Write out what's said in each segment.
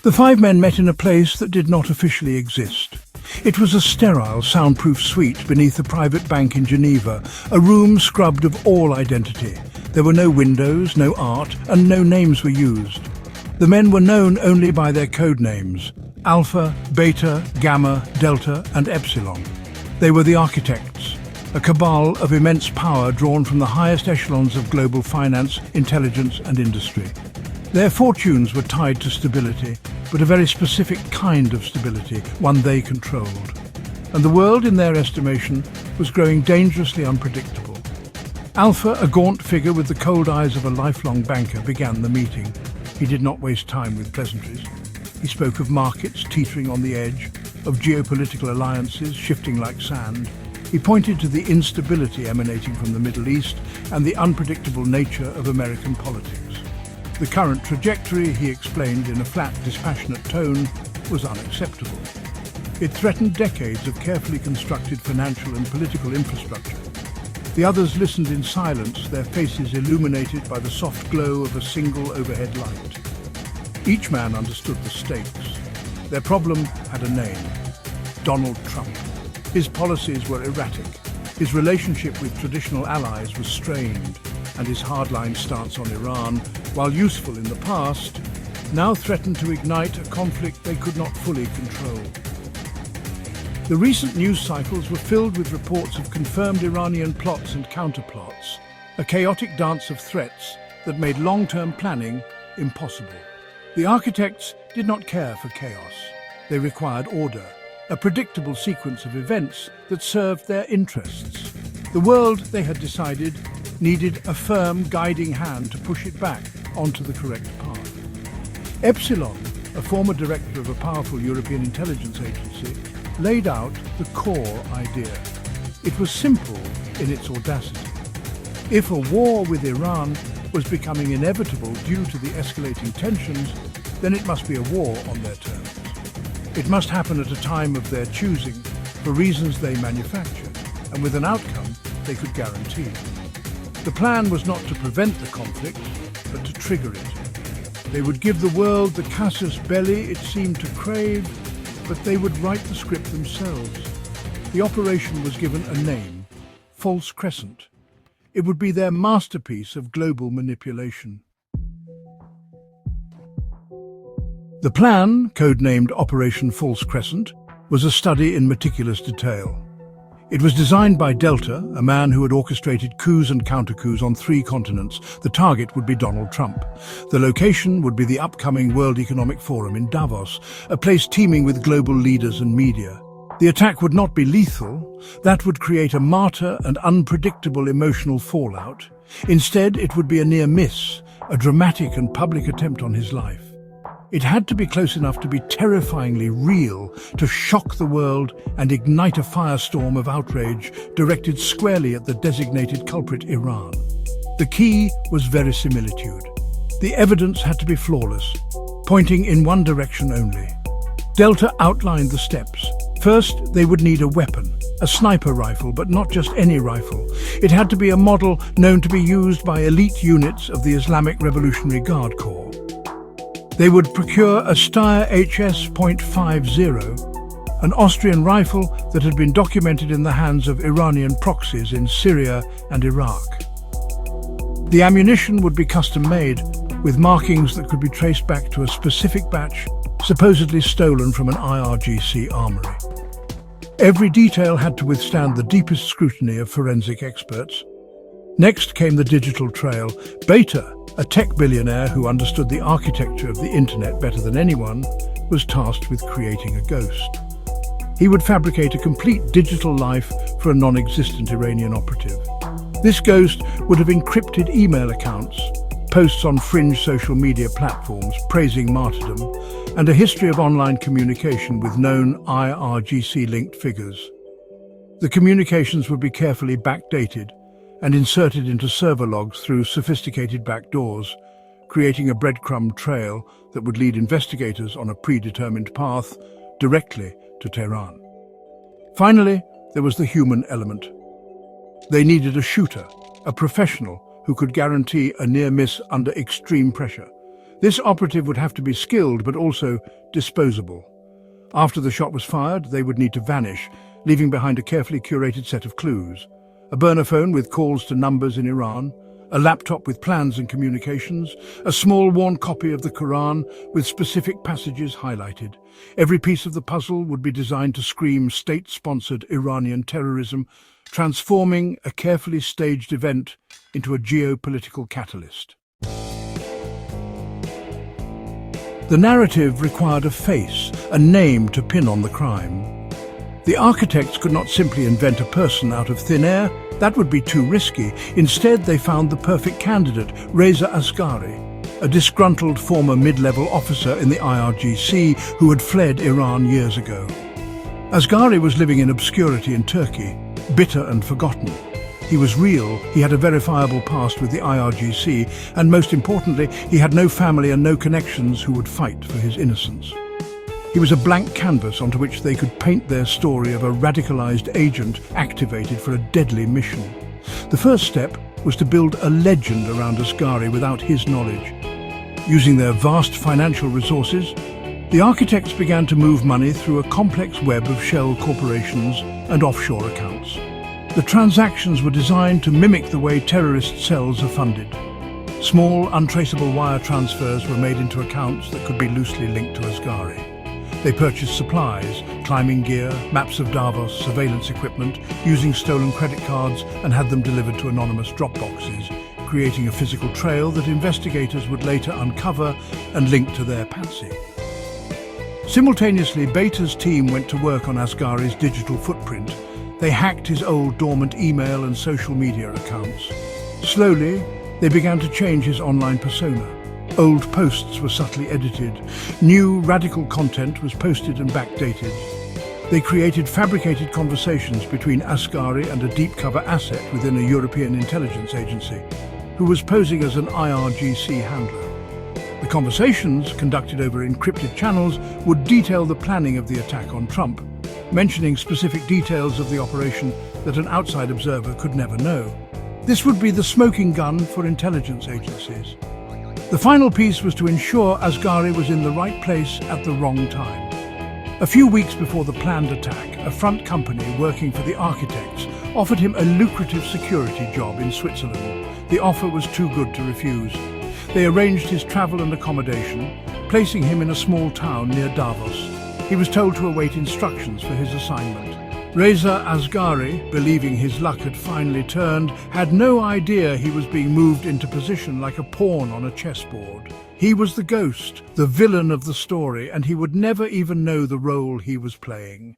The five men met in a place that did not officially exist. It was a sterile, soundproof suite beneath a private bank in Geneva, a room scrubbed of all identity. There were no windows, no art, and no names were used. The men were known only by their code names: Alpha, Beta, Gamma, Delta, and Epsilon. They were the architects, a cabal of immense power drawn from the highest echelons of global finance, intelligence, and industry. Their fortunes were tied to stability, but a very specific kind of stability, one they controlled. And the world, in their estimation, was growing dangerously unpredictable. Alpha, a gaunt figure with the cold eyes of a lifelong banker, began the meeting. He did not waste time with pleasantries. He spoke of markets teetering on the edge, of geopolitical alliances shifting like sand. He pointed to the instability emanating from the Middle East and the unpredictable nature of American politics. The current trajectory, he explained in a flat, dispassionate tone, was unacceptable. It threatened decades of carefully constructed financial and political infrastructure. The others listened in silence, their faces illuminated by the soft glow of a single overhead light. Each man understood the stakes. Their problem had a name: Donald Trump. His policies were erratic. His relationship with traditional allies was strained, and his hardline stance on Iran, while useful in the past, now threatened to ignite a conflict they could not fully control. The recent news cycles were filled with reports of confirmed Iranian plots and counterplots, a chaotic dance of threats that made long-term planning impossible. The architects did not care for chaos. They required order, a predictable sequence of events that served their interests. The world, they had decided, needed a firm guiding hand to push it back onto the correct path. Epsilon, a former director of a powerful European intelligence agency, laid out the core idea. It was simple in its audacity. If a war with Iran was becoming inevitable due to the escalating tensions, then it must be a war on their terms. It must happen at a time of their choosing, for reasons they manufactured, and with an outcome they could guarantee. The plan was not to prevent the conflict, but to trigger it. They would give the world the casus belli it seemed to crave, but they would write the script themselves. The operation was given a name: False Crescent. It would be their masterpiece of global manipulation. The plan, codenamed Operation False Crescent, was a study in meticulous detail. It was designed by Delta, a man who had orchestrated coups and counter-coups on 3 continents. The target would be Donald Trump. The location would be the upcoming World Economic Forum in Davos, a place teeming with global leaders and media. The attack would not be lethal. That would create a martyr and unpredictable emotional fallout. Instead, it would be a near miss, a dramatic and public attempt on his life. It had to be close enough to be terrifyingly real, to shock the world and ignite a firestorm of outrage directed squarely at the designated culprit, Iran. The key was verisimilitude. The evidence had to be flawless, pointing in one direction only. Delta outlined the steps. First, they would need a weapon, a sniper rifle, but not just any rifle. It had to be a model known to be used by elite units of the Islamic Revolutionary Guard Corps. They would procure a Steyr HS.50, an Austrian rifle that had been documented in the hands of Iranian proxies in Syria and Iraq. The ammunition would be custom-made, with markings that could be traced back to a specific batch supposedly stolen from an IRGC armory. Every detail had to withstand the deepest scrutiny of forensic experts. Next came the digital trail. Beta, a tech billionaire who understood the architecture of the internet better than anyone, was tasked with creating a ghost. He would fabricate a complete digital life for a non-existent Iranian operative. This ghost would have encrypted email accounts, posts on fringe social media platforms praising martyrdom, and a history of online communication with known IRGC-linked figures. The communications would be carefully backdated and inserted into server logs through sophisticated backdoors, creating a breadcrumb trail that would lead investigators on a predetermined path directly to Tehran. Finally, there was the human element. They needed a shooter, a professional who could guarantee a near miss under extreme pressure. This operative would have to be skilled but also disposable. After the shot was fired, they would need to vanish, leaving behind a carefully curated set of clues. A burner phone with calls to numbers in Iran, a laptop with plans and communications, a small worn copy of the Quran with specific passages highlighted. Every piece of the puzzle would be designed to scream state-sponsored Iranian terrorism, transforming a carefully staged event into a geopolitical catalyst. The narrative required a face, a name to pin on the crime. The architects could not simply invent a person out of thin air. That would be too risky. Instead, they found the perfect candidate, Reza Asghari, a disgruntled former mid-level officer in the IRGC who had fled Iran years ago. Asghari was living in obscurity in Turkey, bitter and forgotten. He was real, he had a verifiable past with the IRGC, and most importantly, he had no family and no connections who would fight for his innocence. He was a blank canvas onto which they could paint their story of a radicalized agent activated for a deadly mission. The first step was to build a legend around Asghari without his knowledge. Using their vast financial resources, the architects began to move money through a complex web of shell corporations and offshore accounts. The transactions were designed to mimic the way terrorist cells are funded. Small, untraceable wire transfers were made into accounts that could be loosely linked to Asghari. They purchased supplies, climbing gear, maps of Davos, surveillance equipment, using stolen credit cards, and had them delivered to anonymous drop boxes, creating a physical trail that investigators would later uncover and link to their patsy. Simultaneously, Beta's team went to work on Asghari's digital footprint. They hacked his old dormant email and social media accounts. Slowly, they began to change his online persona. Old posts were subtly edited. New, radical content was posted and backdated. They created fabricated conversations between Asghari and a deep-cover asset within a European intelligence agency, who was posing as an IRGC handler. The conversations, conducted over encrypted channels, would detail the planning of the attack on Trump, mentioning specific details of the operation that an outside observer could never know. This would be the smoking gun for intelligence agencies. The final piece was to ensure Asghari was in the right place at the wrong time. A few weeks before the planned attack, a front company working for the architects offered him a lucrative security job in Switzerland. The offer was too good to refuse. They arranged his travel and accommodation, placing him in a small town near Davos. He was told to await instructions for his assignment. Reza Asghari, believing his luck had finally turned, had no idea he was being moved into position like a pawn on a chessboard. He was the ghost, the villain of the story, and he would never even know the role he was playing.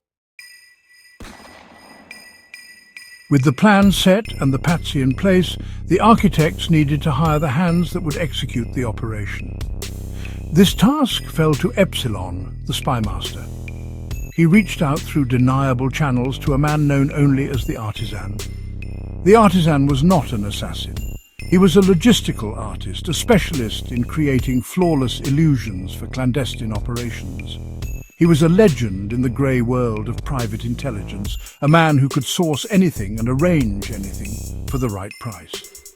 With the plan set and the patsy in place, the architects needed to hire the hands that would execute the operation. This task fell to Epsilon, the spymaster. He reached out through deniable channels to a man known only as the Artisan. The Artisan was not an assassin. He was a logistical artist, a specialist in creating flawless illusions for clandestine operations. He was a legend in the grey world of private intelligence, a man who could source anything and arrange anything for the right price.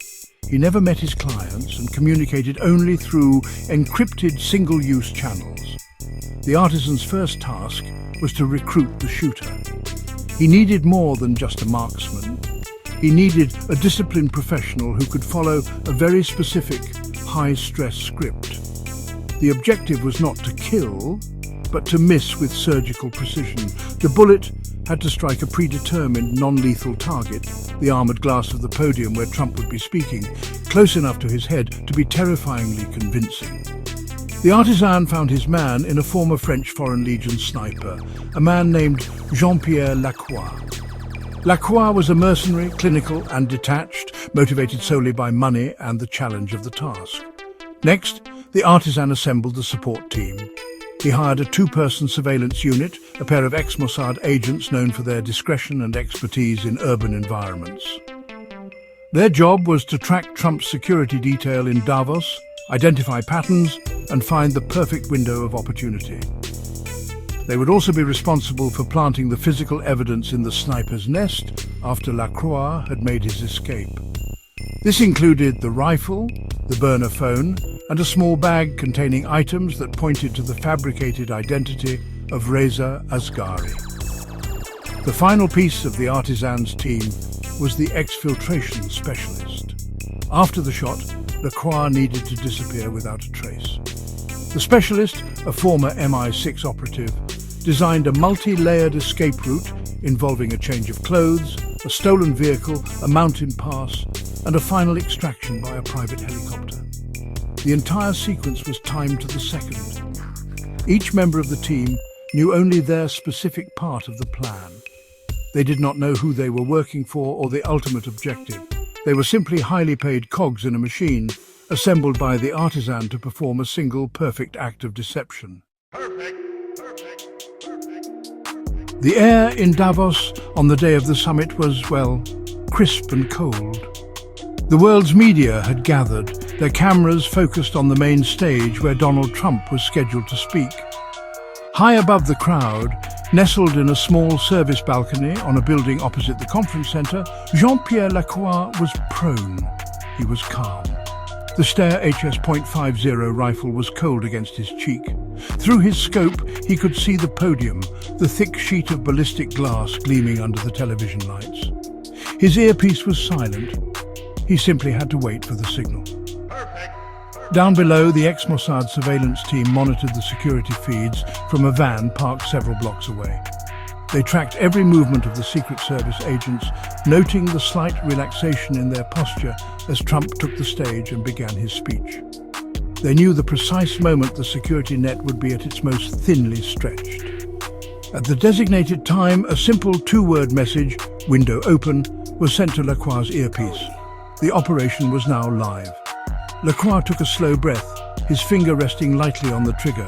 He never met his clients and communicated only through encrypted single-use channels. The artisan's first task was to recruit the shooter. He needed more than just a marksman. He needed a disciplined professional who could follow a very specific, high-stress script. The objective was not to kill, but to miss with surgical precision. The bullet had to strike a predetermined non-lethal target, the armoured glass of the podium where Trump would be speaking, close enough to his head to be terrifyingly convincing. The Artisan found his man in a former French Foreign Legion sniper, a man named Jean-Pierre Lacroix. Lacroix was a mercenary, clinical and detached, motivated solely by money and the challenge of the task. Next, the Artisan assembled the support team. He hired a two-person surveillance unit, a pair of ex-Mossad agents known for their discretion and expertise in urban environments. Their job was to track Trump's security detail in Davos, identify patterns, and find the perfect window of opportunity. They would also be responsible for planting the physical evidence in the sniper's nest after Lacroix had made his escape. This included the rifle, the burner phone, and a small bag containing items that pointed to the fabricated identity of Reza Asghari. The final piece of the artisan's team was the exfiltration specialist. After the shot, Lacroix needed to disappear without a trace. The specialist, a former MI6 operative, designed a multi-layered escape route involving a change of clothes, a stolen vehicle, a mountain pass, and a final extraction by a private helicopter. The entire sequence was timed to the second. Each member of the team knew only their specific part of the plan. They did not know who they were working for or the ultimate objective. They were simply highly paid cogs in a machine, assembled by the artisan to perform a single perfect act of deception. The air in Davos on the day of the summit was, well, crisp and cold. The world's media had gathered, their cameras focused on the main stage where Donald Trump was scheduled to speak. High above the crowd, nestled in a small service balcony on a building opposite the conference center, Jean-Pierre Lacroix was prone. He was calm. The Steyr HS.50 rifle was cold against his cheek. Through his scope, he could see the podium, the thick sheet of ballistic glass gleaming under the television lights. His earpiece was silent. He simply had to wait for the signal. Down below, the ex-Mossad surveillance team monitored the security feeds from a van parked several blocks away. They tracked every movement of the Secret Service agents, noting the slight relaxation in their posture as Trump took the stage and began his speech. They knew the precise moment the security net would be at its most thinly stretched. At the designated time, a simple two-word message, "Window open," was sent to Lacroix's earpiece. The operation was now live. Lacroix took a slow breath, his finger resting lightly on the trigger.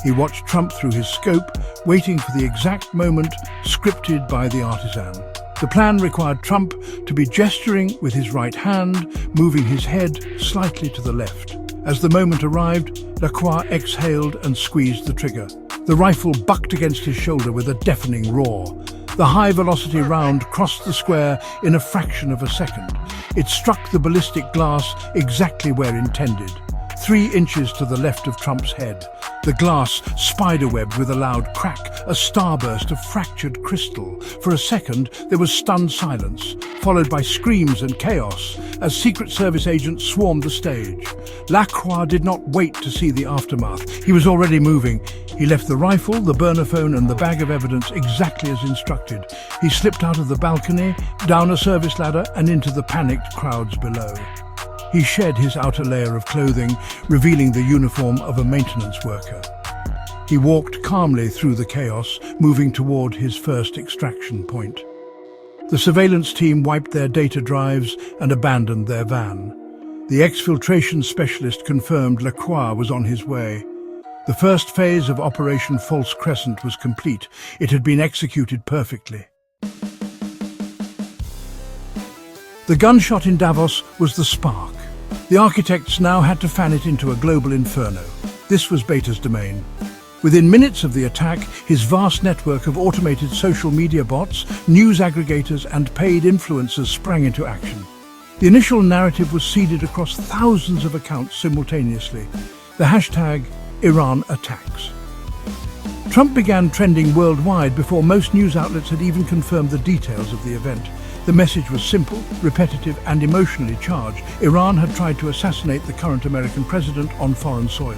He watched Trump through his scope, waiting for the exact moment scripted by the artisan. The plan required Trump to be gesturing with his right hand, moving his head slightly to the left. As the moment arrived, Lacroix exhaled and squeezed the trigger. The rifle bucked against his shoulder with a deafening roar. The high-velocity round crossed the square in a fraction of a second. It struck the ballistic glass exactly where intended, 3 inches to the left of Trump's head. The glass spiderwebbed with a loud crack, a starburst of fractured crystal. For a second, there was stunned silence, followed by screams and chaos as Secret Service agents swarmed the stage. Lacroix did not wait to see the aftermath. He was already moving. He left the rifle, the burner phone, and the bag of evidence exactly as instructed. He slipped out of the balcony, down a service ladder, and into the panicked crowds below. He shed his outer layer of clothing, revealing the uniform of a maintenance worker. He walked calmly through the chaos, moving toward his first extraction point. The surveillance team wiped their data drives and abandoned their van. The exfiltration specialist confirmed Lacroix was on his way. The first phase of Operation False Crescent was complete. It had been executed perfectly. The gunshot in Davos was the spark. The architects now had to fan it into a global inferno. This was Beta's domain. Within minutes of the attack, his vast network of automated social media bots, news aggregators, and paid influencers sprang into action. The initial narrative was seeded across thousands of accounts simultaneously. The hashtag Iran attacks. Trump began trending worldwide before most news outlets had even confirmed the details of the event. The message was simple, repetitive, and emotionally charged. Iran had tried to assassinate the current American president on foreign soil.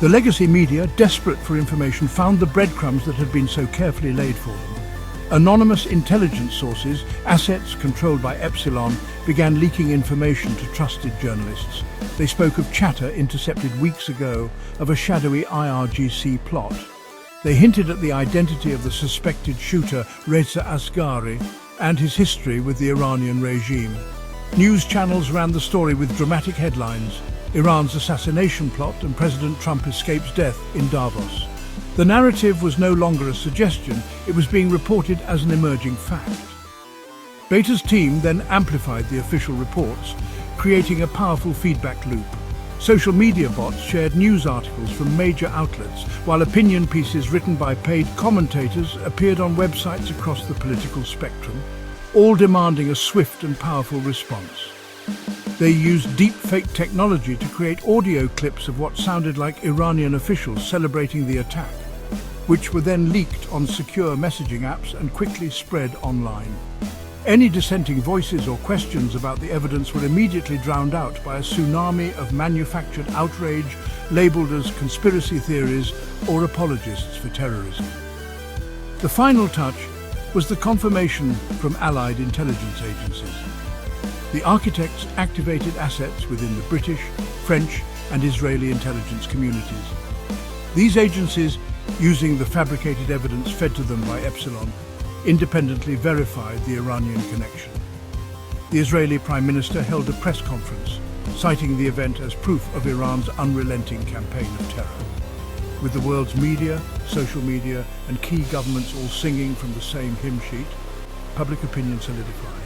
The legacy media, desperate for information, found the breadcrumbs that had been so carefully laid for them. Anonymous intelligence sources, assets controlled by Epsilon, began leaking information to trusted journalists. They spoke of chatter intercepted weeks ago, of a shadowy IRGC plot. They hinted at the identity of the suspected shooter, Reza Asghari, and his history with the Iranian regime. News channels ran the story with dramatic headlines: Iran's assassination plot and President Trump escapes death in Davos. The narrative was no longer a suggestion, it was being reported as an emerging fact. Beta's team then amplified the official reports, creating a powerful feedback loop. Social media bots shared news articles from major outlets, while opinion pieces written by paid commentators appeared on websites across the political spectrum, all demanding a swift and powerful response. They used deepfake technology to create audio clips of what sounded like Iranian officials celebrating the attack, which were then leaked on secure messaging apps and quickly spread online. Any dissenting voices or questions about the evidence were immediately drowned out by a tsunami of manufactured outrage labelled as conspiracy theories or apologists for terrorism. The final touch was the confirmation from Allied intelligence agencies. The architects activated assets within the British, French and Israeli intelligence communities. These agencies, using the fabricated evidence fed to them by Epsilon, independently verified the Iranian connection. The Israeli Prime Minister held a press conference, citing the event as proof of Iran's unrelenting campaign of terror. With the world's media, social media and key governments all singing from the same hymn sheet, public opinion solidified.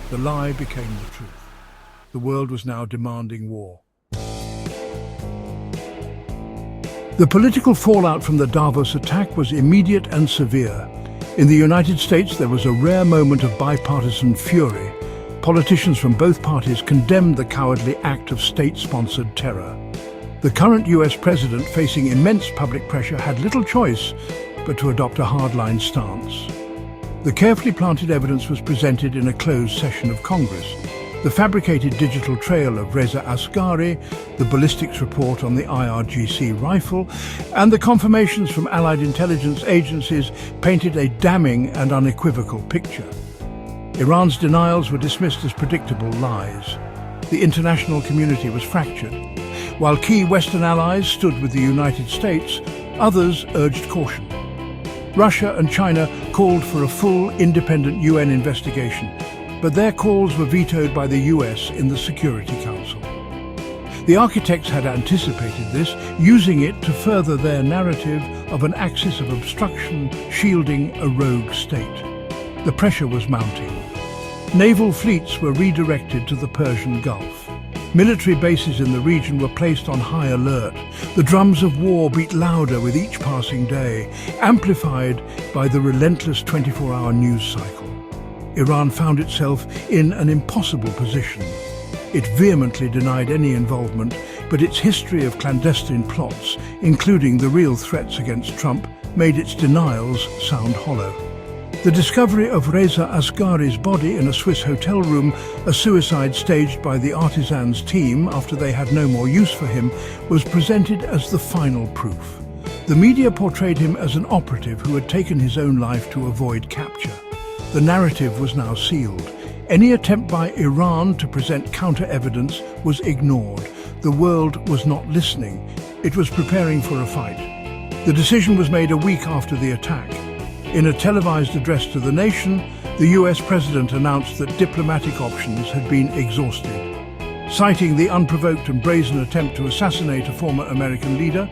The lie became the truth. The world was now demanding war. The political fallout from the Davos attack was immediate and severe. In the United States, there was a rare moment of bipartisan fury. Politicians from both parties condemned the cowardly act of state-sponsored terror. The current US president, facing immense public pressure, had little choice but to adopt a hardline stance. The carefully planted evidence was presented in a closed session of Congress. The fabricated digital trail of Reza Asghari, the ballistics report on the IRGC rifle, and the confirmations from Allied intelligence agencies painted a damning and unequivocal picture. Iran's denials were dismissed as predictable lies. The international community was fractured. While key Western allies stood with the United States, others urged caution. Russia and China called for a full, independent UN investigation, but their calls were vetoed by the US in the Security Council. The architects had anticipated this, using it to further their narrative of an axis of obstruction shielding a rogue state. The pressure was mounting. Naval fleets were redirected to the Persian Gulf. Military bases in the region were placed on high alert. The drums of war beat louder with each passing day, amplified by the relentless 24-hour news cycle. Iran found itself in an impossible position. It vehemently denied any involvement, but its history of clandestine plots, including the real threats against Trump, made its denials sound hollow. The discovery of Reza Asghari's body in a Swiss hotel room, a suicide staged by the artisans' team after they had no more use for him, was presented as the final proof. The media portrayed him as an operative who had taken his own life to avoid capture. The narrative was now sealed. Any attempt by Iran to present counter-evidence was ignored. The world was not listening. It was preparing for a fight. The decision was made a week after the attack. In a televised address to the nation, the US president announced that diplomatic options had been exhausted. Citing the unprovoked and brazen attempt to assassinate a former American leader,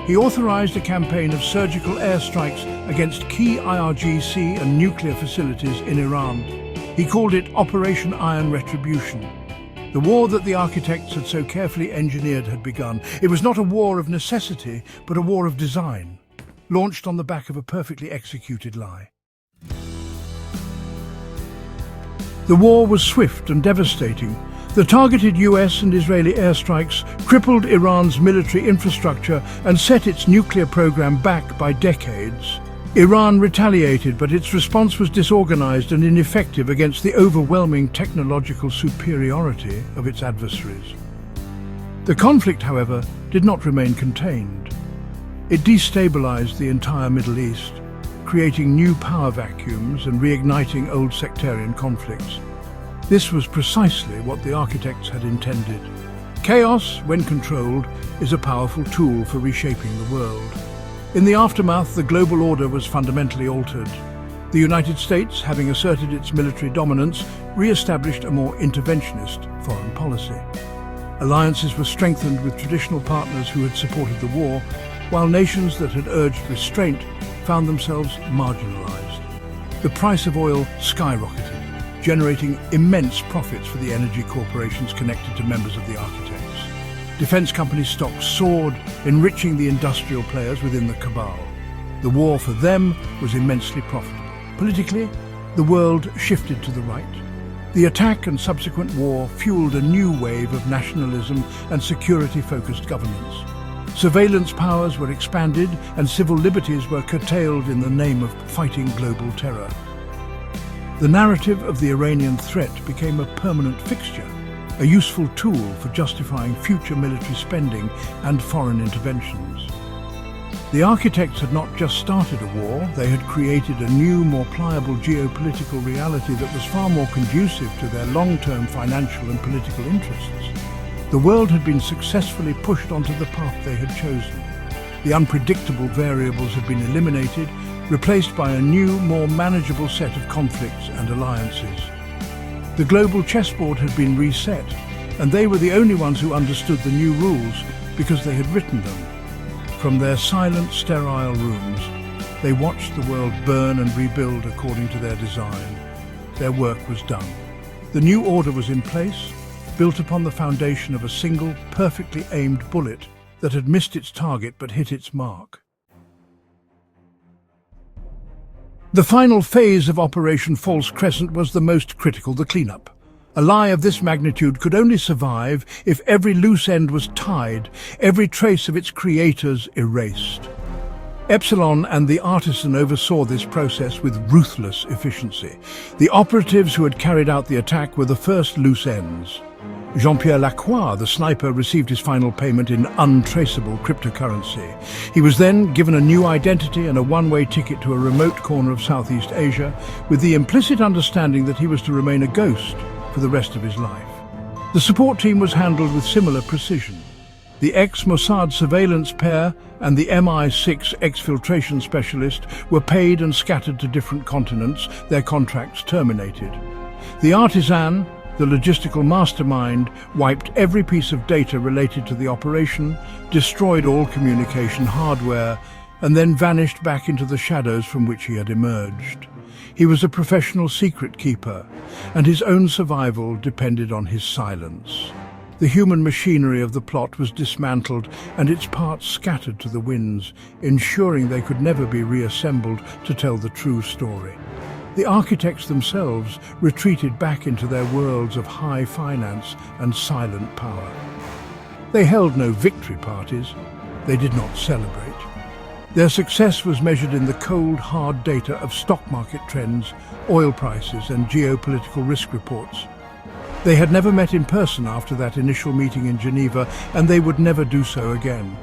he authorized a campaign of surgical airstrikes against key IRGC and nuclear facilities in Iran. He called it Operation Iron Retribution. The war that the architects had so carefully engineered had begun. It was not a war of necessity, but a war of design, launched on the back of a perfectly executed lie. The war was swift and devastating. The targeted US and Israeli airstrikes crippled Iran's military infrastructure and set its nuclear program back by decades. Iran retaliated, but its response was disorganized and ineffective against the overwhelming technological superiority of its adversaries. The conflict, however, did not remain contained. It destabilized the entire Middle East, creating new power vacuums and reigniting old sectarian conflicts. This was precisely what the architects had intended. Chaos, when controlled, is a powerful tool for reshaping the world. In the aftermath, the global order was fundamentally altered. The United States, having asserted its military dominance, re-established a more interventionist foreign policy. Alliances were strengthened with traditional partners who had supported the war, while nations that had urged restraint found themselves marginalized. The price of oil skyrocketed, generating immense profits for the energy corporations connected to members of the architects. Defense companies' stocks soared, enriching the industrial players within the cabal. The war for them was immensely profitable. Politically, the world shifted to the right. The attack and subsequent war fueled a new wave of nationalism and security-focused governance. Surveillance powers were expanded and civil liberties were curtailed in the name of fighting global terror. The narrative of the Iranian threat became a permanent fixture, a useful tool for justifying future military spending and foreign interventions. The architects had not just started a war, they had created a new, more pliable geopolitical reality that was far more conducive to their long-term financial and political interests. The world had been successfully pushed onto the path they had chosen. The unpredictable variables had been eliminated, replaced by a new, more manageable set of conflicts and alliances. The global chessboard had been reset, and they were the only ones who understood the new rules because they had written them. From their silent, sterile rooms, they watched the world burn and rebuild according to their design. Their work was done. The new order was in place, built upon the foundation of a single, perfectly aimed bullet that had missed its target but hit its mark. The final phase of Operation False Crescent was the most critical, the cleanup. A lie of this magnitude could only survive if every loose end was tied, every trace of its creators erased. Epsilon and the artisan oversaw this process with ruthless efficiency. The operatives who had carried out the attack were the first loose ends. Jean-Pierre Lacroix, the sniper, received his final payment in untraceable cryptocurrency. He was then given a new identity and a one-way ticket to a remote corner of Southeast Asia, with the implicit understanding that he was to remain a ghost for the rest of his life. The support team was handled with similar precision. The ex-Mossad surveillance pair and the MI6 exfiltration specialist were paid and scattered to different continents, their contracts terminated. The artisan, the logistical mastermind, wiped every piece of data related to the operation, destroyed all communication hardware, and then vanished back into the shadows from which he had emerged. He was a professional secret keeper, and his own survival depended on his silence. The human machinery of the plot was dismantled and its parts scattered to the winds, ensuring they could never be reassembled to tell the true story. The architects themselves retreated back into their worlds of high finance and silent power. They held no victory parties. They did not celebrate. Their success was measured in the cold, hard data of stock market trends, oil prices, and geopolitical risk reports. They had never met in person after that initial meeting in Geneva, and they would never do so again.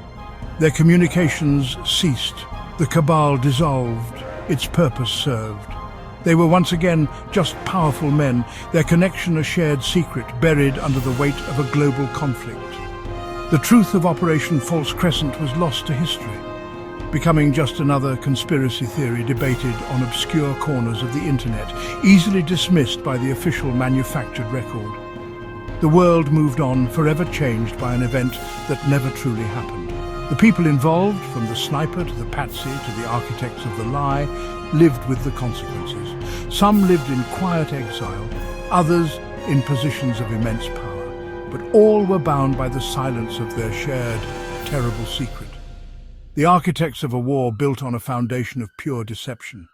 Their communications ceased. The cabal dissolved. Its purpose served. They were once again just powerful men, their connection a shared secret buried under the weight of a global conflict. The truth of Operation False Crescent was lost to history, becoming just another conspiracy theory debated on obscure corners of the internet, easily dismissed by the official manufactured record. The world moved on, forever changed by an event that never truly happened. The people involved, from the sniper to the patsy to the architects of the lie, lived with the consequences. Some lived in quiet exile, others in positions of immense power, but all were bound by the silence of their shared, terrible secret. The architects of a war built on a foundation of pure deception.